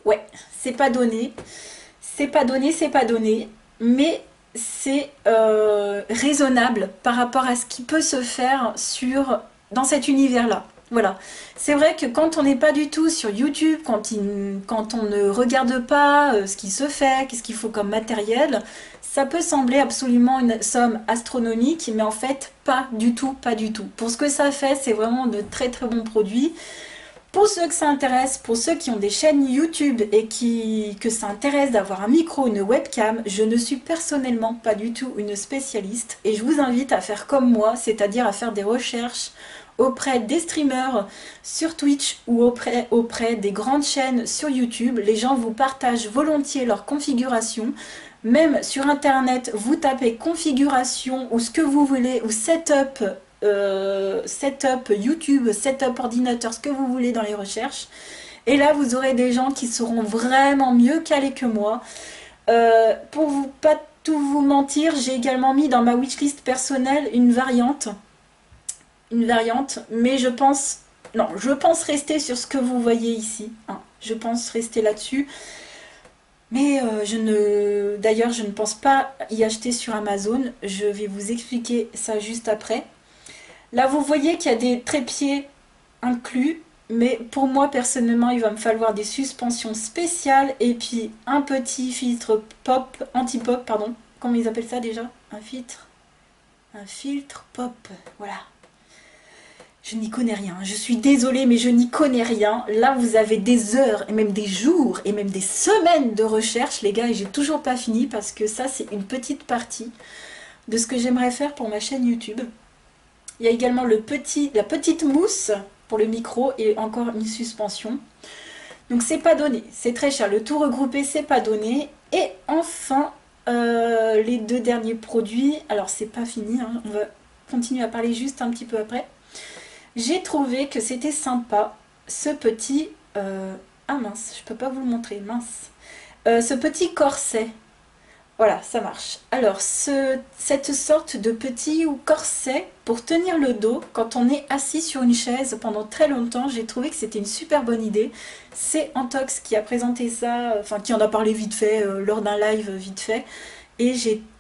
Speaker 1: Ouais, c'est pas donné, c'est pas donné, c'est pas donné, mais c'est raisonnable par rapport à ce qui peut se faire dans cet univers-là. Voilà, c'est vrai que quand on n'est pas du tout sur YouTube, quand on ne regarde pas ce qui se fait, qu'est-ce qu'il faut comme matériel, ça peut sembler absolument une somme astronomique, mais en fait, pas du tout, pas du tout. Pour ce que ça fait, c'est vraiment de très très bons produits. Pour ceux que ça intéresse, pour ceux qui ont des chaînes YouTube et que ça intéresse d'avoir un micro, une webcam, je ne suis personnellement pas du tout une spécialiste et je vous invite à faire comme moi, c'est-à-dire à faire des recherches auprès des streamers sur Twitch ou auprès des grandes chaînes sur YouTube. Les gens vous partagent volontiers leur configuration. Même sur internet, vous tapez configuration ou ce que vous voulez ou setup YouTube, setup ordinateur, ce que vous voulez dans les recherches. Et là, vous aurez des gens qui seront vraiment mieux calés que moi. Pour pas tout vous mentir, j'ai également mis dans ma wishlist personnelle une variante, mais je pense rester sur ce que vous voyez ici, hein. Je pense rester là-dessus. Mais d'ailleurs, je ne pense pas y acheter sur Amazon. Je vais vous expliquer ça juste après. Là, vous voyez qu'il y a des trépieds inclus, mais pour moi, personnellement, il va me falloir des suspensions spéciales et puis un petit filtre pop, anti-pop, pardon. Comment ils appellent ça déjà? Un filtre pop, voilà. Je n'y connais rien, je suis désolée, mais je n'y connais rien. Là, vous avez des heures, et même des jours, et même des semaines de recherche, les gars, et j'ai toujours pas fini, parce que ça, c'est une petite partie de ce que j'aimerais faire pour ma chaîne YouTube. Il y a également la petite mousse pour le micro, et encore une suspension. Donc, c'est pas donné, c'est très cher. Le tout regroupé, c'est pas donné. Et enfin, les deux derniers produits, alors c'est pas fini, hein, on va continuer à parler juste un petit peu après. J'ai trouvé que c'était sympa, ce petit... ah mince, je peux pas vous le montrer, mince. Ce petit corset. Voilà, ça marche. Alors, cette sorte de petit corset pour tenir le dos quand on est assis sur une chaise pendant très longtemps, j'ai trouvé que c'était une super bonne idée. C'est Antox qui a présenté ça, enfin qui en a parlé vite fait, lors d'un live vite fait. Et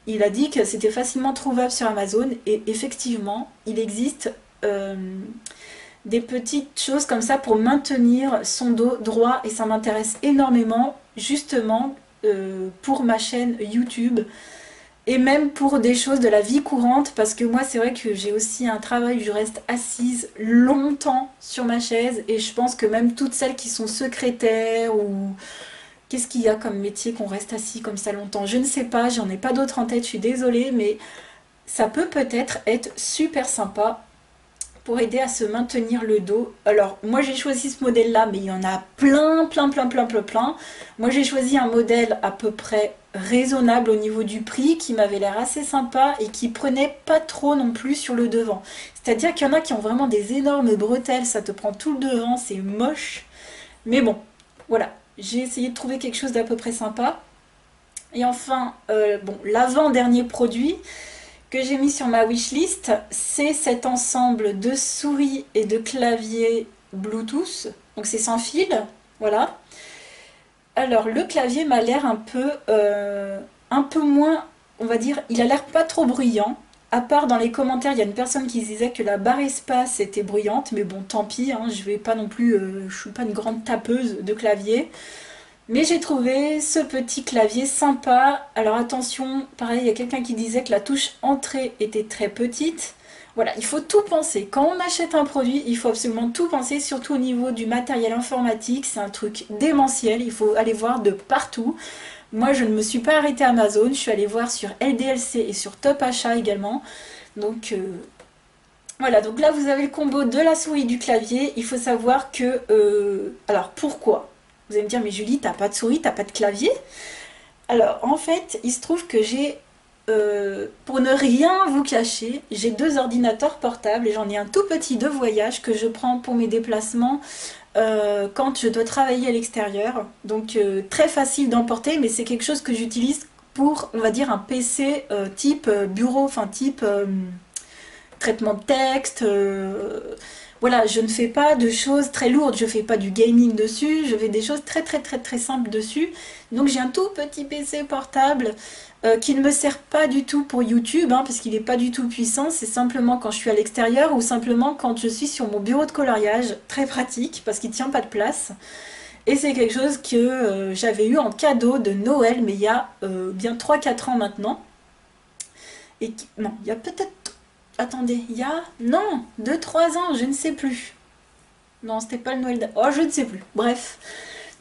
Speaker 1: il a dit que c'était facilement trouvable sur Amazon. Et effectivement, il existe... des petites choses comme ça pour maintenir son dos droit et ça m'intéresse énormément justement pour ma chaîne YouTube et même pour des choses de la vie courante, parce que moi c'est vrai que j'ai aussi un travail où je reste assise longtemps sur ma chaise, et je pense que même toutes celles qui sont secrétaires ou qu'est-ce qu'il y a comme métier qu'on reste assis comme ça longtemps, je ne sais pas, j'en ai pas d'autres en tête, je suis désolée, mais ça peut peut-être être super sympa pour aider à se maintenir le dos. Alors, moi j'ai choisi ce modèle-là, mais il y en a plein, plein, plein, plein, plein, plein. Moi j'ai choisi un modèle à peu près raisonnable au niveau du prix, qui m'avait l'air assez sympa et qui prenait pas trop non plus sur le devant. C'est-à-dire qu'il y en a qui ont vraiment des énormes bretelles, ça te prend tout le devant, c'est moche. Mais bon, voilà. J'ai essayé de trouver quelque chose d'à peu près sympa. Et enfin, bon, l'avant-dernier produit que j'ai mis sur ma wishlist, c'est cet ensemble de souris et de clavier Bluetooth. Donc c'est sans fil, voilà. Alors le clavier m'a l'air un peu moins, on va dire, il a l'air pas trop bruyant. À part dans les commentaires, il y a une personne qui disait que la barre espace était bruyante, mais bon, tant pis, hein, je vais pas non plus, je suis pas une grande tapeuse de clavier. Mais j'ai trouvé ce petit clavier sympa. Alors attention, pareil, il y a quelqu'un qui disait que la touche entrée était très petite. Voilà, il faut tout penser. Quand on achète un produit, il faut absolument tout penser, surtout au niveau du matériel informatique. C'est un truc démentiel, il faut aller voir de partout. Moi, je ne me suis pas arrêtée à Amazon, je suis allée voir sur LDLC et sur Top Achat également. Donc voilà, donc là vous avez le combo de la souris et du clavier. Il faut savoir que... alors pourquoi? Vous allez me dire, mais Julie, t'as pas de souris, t'as pas de clavier? Alors, en fait, il se trouve que j'ai, pour ne rien vous cacher, j'ai deux ordinateurs portables et j'en ai un tout petit de voyage que je prends pour mes déplacements quand je dois travailler à l'extérieur. Donc, très facile d'emporter, mais c'est quelque chose que j'utilise pour, on va dire, un PC type bureau, enfin type traitement de texte. Voilà, je ne fais pas de choses très lourdes, je fais pas du gaming dessus, je fais des choses très très très très simples dessus. Donc j'ai un tout petit PC portable qui ne me sert pas du tout pour YouTube, hein, parce qu'il n'est pas du tout puissant, c'est simplement quand je suis à l'extérieur ou simplement quand je suis sur mon bureau de coloriage, très pratique parce qu'il ne tient pas de place. Et c'est quelque chose que j'avais eu en cadeau de Noël, mais il y a bien 3-4 ans maintenant. Et non, il y a peut-être... Attendez, il y a... Non, 2-3 ans, je ne sais plus. Non, c'était pas le Noël... Oh, je ne sais plus. Bref.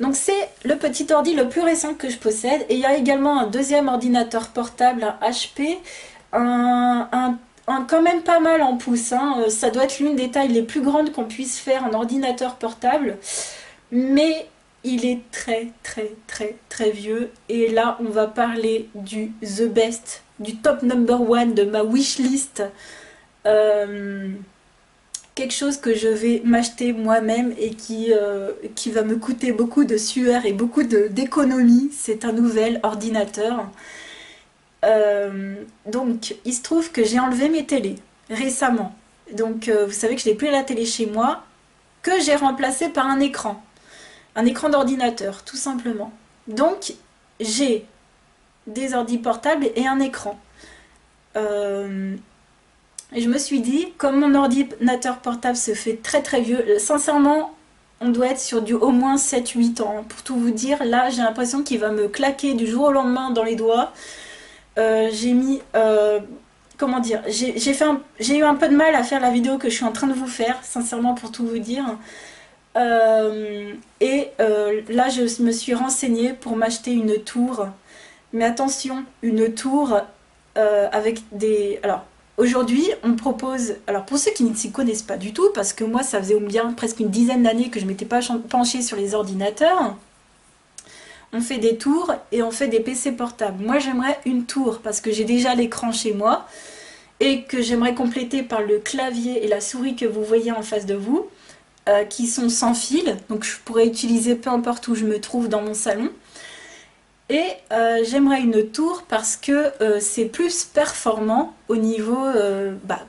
Speaker 1: Donc c'est le petit ordi le plus récent que je possède. Et il y a également un deuxième ordinateur portable, un HP. Quand même pas mal en pouces, hein. Ça doit être l'une des tailles les plus grandes qu'on puisse faire en ordinateur portable. Mais il est très très très très vieux. Et là, on va parler du The Best, du top number one de ma wishlist. Quelque chose que je vais m'acheter moi-même et qui va me coûter beaucoup de sueur et beaucoup d'économie. C'est un nouvel ordinateur. Donc, il se trouve que j'ai enlevé mes télés récemment. Donc, vous savez que je n'ai plus la télé chez moi, que j'ai remplacé par un écran. Un écran d'ordinateur, tout simplement. Donc, j'ai des ordi portables et un écran. Et je me suis dit, comme mon ordinateur portable se fait très très vieux, sincèrement, on doit être sur du au moins 7-8 ans. Pour tout vous dire, là, j'ai l'impression qu'il va me claquer du jour au lendemain dans les doigts. J'ai mis... comment dire? J'ai eu un peu de mal à faire la vidéo que je suis en train de vous faire, sincèrement, pour tout vous dire. Là, je me suis renseignée pour m'acheter une tour. Mais attention, une tour avec des... Alors, aujourd'hui, on propose... Alors, pour ceux qui ne s'y connaissent pas du tout, parce que moi, ça faisait bien presque une dizaine d'années que je ne m'étais pas penchée sur les ordinateurs, on fait des tours et on fait des PC portables. Moi, j'aimerais une tour parce que j'ai déjà l'écran chez moi et que j'aimerais compléter par le clavier et la souris que vous voyez en face de vous, qui sont sans fil. Donc, je pourrais utiliser peu importe où je me trouve dans mon salon. Et j'aimerais une tour parce que c'est plus performant au niveau...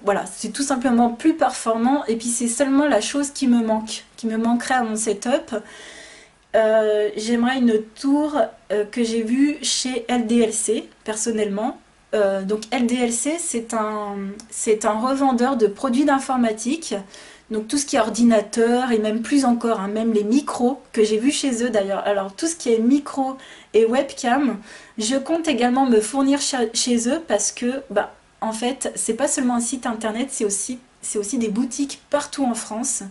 Speaker 1: voilà, c'est tout simplement plus performant. Et puis c'est seulement la chose qui me manque, qui me manquerait à mon setup. J'aimerais une tour que j'ai vue chez LDLC, personnellement. Donc LDLC, c'est un revendeur de produits d'informatique. Donc tout ce qui est ordinateur et même plus encore, hein, même les micros que j'ai vus chez eux d'ailleurs. Alors tout ce qui est micro et webcam, je compte également me fournir chez eux parce que bah, en fait c'est pas seulement un site internet, c'est aussi des boutiques partout en France.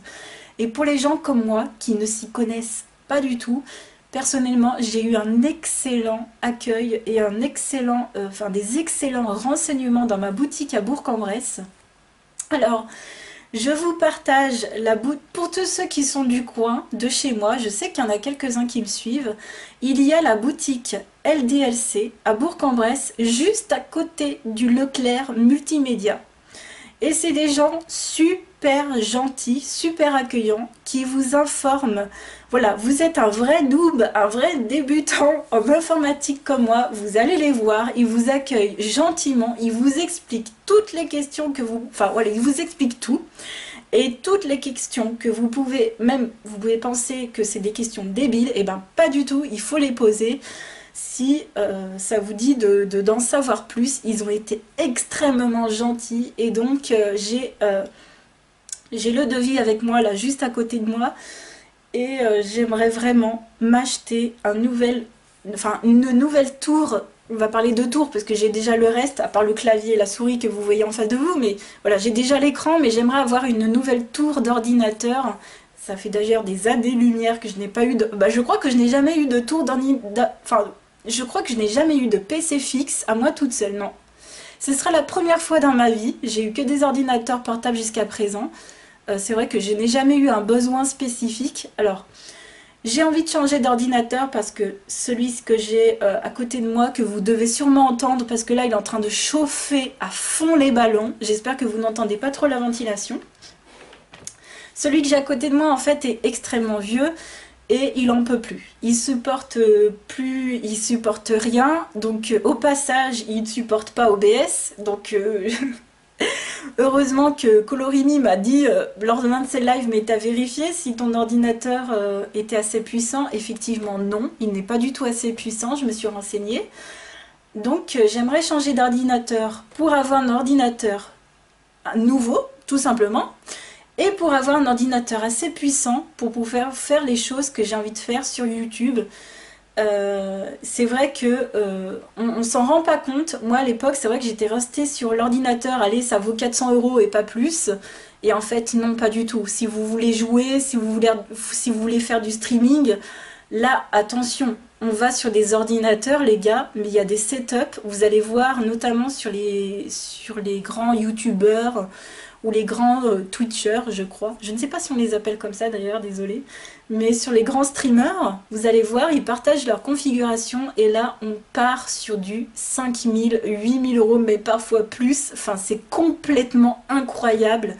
Speaker 1: Et pour les gens comme moi qui ne s'y connaissent pas du tout, personnellement, j'ai eu un excellent accueil et des excellents renseignements dans ma boutique à Bourg-en-Bresse. Alors, je vous partage pour tous ceux qui sont du coin, de chez moi, je sais qu'il y en a quelques-uns qui me suivent, il y a la boutique LDLC à Bourg-en-Bresse, juste à côté du Leclerc Multimédia. Et c'est des gens super gentils, super accueillants, qui vous informent. Voilà, vous êtes un vrai noob, un vrai débutant en informatique comme moi, vous allez les voir, ils vous accueillent gentiment, ils vous expliquent toutes les questions que vous... Enfin voilà, ils vous expliquent tout. Et toutes les questions que vous pouvez penser que c'est des questions débiles, et ben pas du tout, il faut les poser. Si ça vous dit d'en savoir plus, ils ont été extrêmement gentils et donc j'ai le devis avec moi là juste à côté de moi et j'aimerais vraiment m'acheter une nouvelle tour. On va parler de tour parce que j'ai déjà le reste, à part le clavier et la souris que vous voyez en face de vous, mais voilà, j'ai déjà l'écran, mais j'aimerais avoir une nouvelle tour d'ordinateur. Ça fait d'ailleurs des années-lumière que je n'ai pas eu de... Bah, je crois que je n'ai jamais eu de tour d'ordinateur... Enfin, je crois que je n'ai jamais eu de PC fixe à moi toute seule, non. Ce sera la première fois dans ma vie, j'ai eu que des ordinateurs portables jusqu'à présent. C'est vrai que je n'ai jamais eu un besoin spécifique. Alors, j'ai envie de changer d'ordinateur parce que celui que j'ai à côté de moi, que vous devez sûrement entendre, parce que là il est en train de chauffer à fond les ballons. J'espère que vous n'entendez pas trop la ventilation. Celui que j'ai à côté de moi en fait est extrêmement vieux. Et il en peut plus. Il supporte rien. Donc au passage, il ne supporte pas OBS. Donc heureusement que Colorimi m'a dit lors de l'un de ses lives, mais t'as vérifié si ton ordinateur était assez puissant? Effectivement non, il n'est pas du tout assez puissant, je me suis renseignée. Donc j'aimerais changer d'ordinateur pour avoir un ordinateur nouveau, tout simplement. Et pour avoir un ordinateur assez puissant pour pouvoir faire les choses que j'ai envie de faire sur YouTube. C'est vrai que on s'en rend pas compte. Moi à l'époque c'est vrai que j'étais restée sur l'ordinateur, allez ça vaut 400 € et pas plus. Et en fait non, pas du tout. Si vous voulez jouer, si vous voulez faire du streaming, là attention, on va sur des ordinateurs les gars, mais il y a des setups, vous allez voir notamment sur les grands youtubeurs ou les grands Twitchers, je crois. Je ne sais pas si on les appelle comme ça d'ailleurs, désolé. Mais sur les grands streamers, vous allez voir, ils partagent leur configuration et là, on part sur du 5 000, 8 000 €, mais parfois plus. Enfin, c'est complètement incroyable.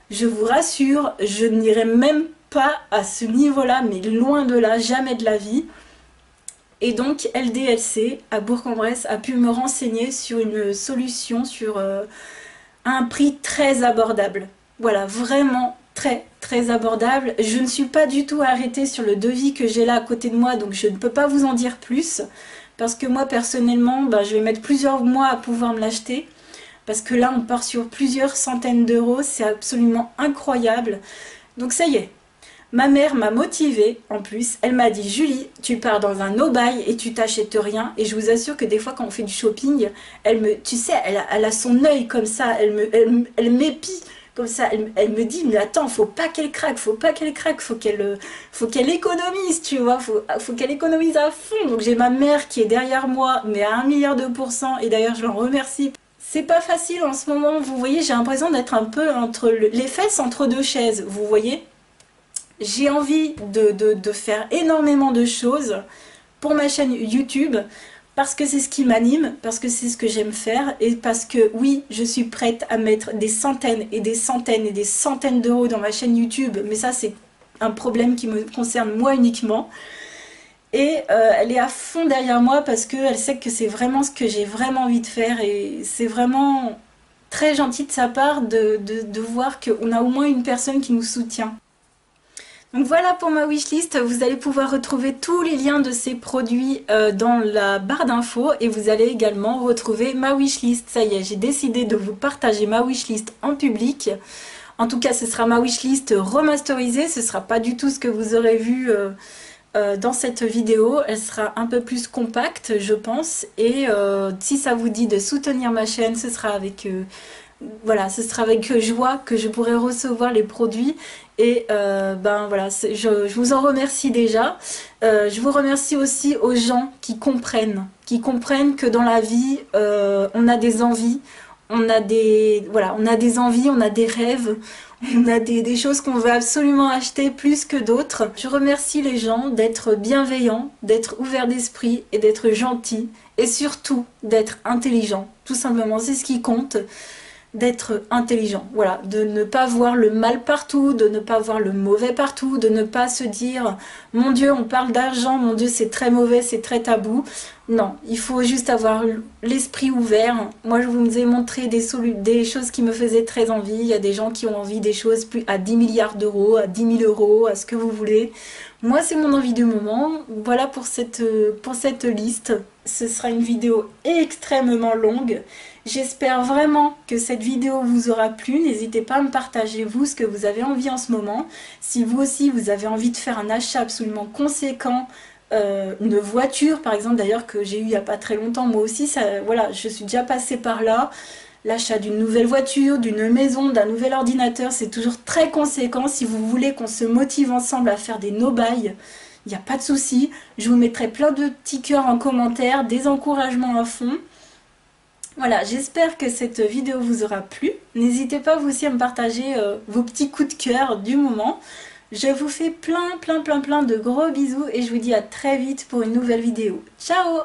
Speaker 1: Je vous rassure, je n'irai même pas à ce niveau-là, mais loin de là, jamais de la vie. Et donc, LDLC, à Bourg-en-Bresse, a pu me renseigner sur une solution, sur... un prix très abordable. Voilà, vraiment très très abordable. Je ne suis pas du tout arrêtée sur le devis que j'ai là à côté de moi, donc je ne peux pas vous en dire plus. Parce que moi personnellement, je vais mettre plusieurs mois à pouvoir me l'acheter. Parce que là on part sur plusieurs centaines d'euros, c'est absolument incroyable. Donc ça y est, ma mère m'a motivée en plus, elle m'a dit Julie, tu pars dans un no-buy et tu t'achètes rien. Et je vous assure que des fois quand on fait du shopping, tu sais, elle a son œil comme ça, elle m'épie comme ça, elle me dit mais attends, faut pas qu'elle craque, faut qu'elle économise, tu vois, faut qu'elle économise à fond. Donc j'ai ma mère qui est derrière moi, mais à 1 milliard de pourcents, et d'ailleurs je l'en remercie. C'est pas facile en ce moment, vous voyez, j'ai l'impression d'être un peu les fesses entre deux chaises, vous voyez. J'ai envie de faire énormément de choses pour ma chaîne YouTube parce que c'est ce qui m'anime, parce que c'est ce que j'aime faire et parce que oui, je suis prête à mettre des centaines et des centaines et des centaines d'euros dans ma chaîne YouTube, mais ça c'est un problème qui me concerne moi uniquement. Et elle est à fond derrière moi parce qu'elle sait que c'est vraiment ce que j'ai vraiment envie de faire et c'est vraiment très gentil de sa part de voir qu'on a au moins une personne qui nous soutient. Donc voilà pour ma wishlist, vous allez pouvoir retrouver tous les liens de ces produits dans la barre d'infos et vous allez également retrouver ma wishlist. Ça y est, j'ai décidé de vous partager ma wishlist en public En tout cas, ce sera ma wishlist remasterisée, ce sera pas du tout ce que vous aurez vu dans cette vidéo. Elle sera un peu plus compacte, je pense, et si ça vous dit de soutenir ma chaîne, ce sera avec... voilà, ce sera avec joie que je pourrai recevoir les produits et ben voilà, je vous en remercie déjà. Je vous remercie aussi aux gens qui comprennent que dans la vie, on a des envies, on a des, voilà, on a des envies, on a des rêves, on a des choses qu'on veut absolument acheter plus que d'autres. Je remercie les gens d'être bienveillants, d'être ouverts d'esprit et d'être gentils et surtout d'être intelligents. Tout simplement, c'est ce qui compte. D'être intelligent, voilà, de ne pas voir le mal partout, de ne pas voir le mauvais partout, de ne pas se dire mon Dieu on parle d'argent, mon Dieu c'est très mauvais, c'est très tabou. Non, il faut juste avoir l'esprit ouvert. Moi je vous ai montré des choses qui me faisaient très envie. Il y a des gens qui ont envie des choses plus à 10 milliards d'euros, à 10 000 euros, à ce que vous voulez. Moi c'est mon envie du moment. Voilà pour cette liste. Ce sera une vidéo extrêmement longue. J'espère vraiment que cette vidéo vous aura plu. N'hésitez pas à me partager vous ce que vous avez envie en ce moment. Si vous aussi vous avez envie de faire un achat absolument conséquent, une voiture par exemple d'ailleurs que j'ai eu il n'y a pas très longtemps, moi aussi ça, voilà, je suis déjà passée par là. L'achat d'une nouvelle voiture, d'une maison, d'un nouvel ordinateur, c'est toujours très conséquent. Si vous voulez qu'on se motive ensemble à faire des no-buy, il n'y a pas de souci. Je vous mettrai plein de petits cœurs en commentaire, des encouragements à fond. Voilà, j'espère que cette vidéo vous aura plu. N'hésitez pas vous aussi à me partager vos petits coups de cœur du moment. Je vous fais plein de gros bisous et je vous dis à très vite pour une nouvelle vidéo. Ciao!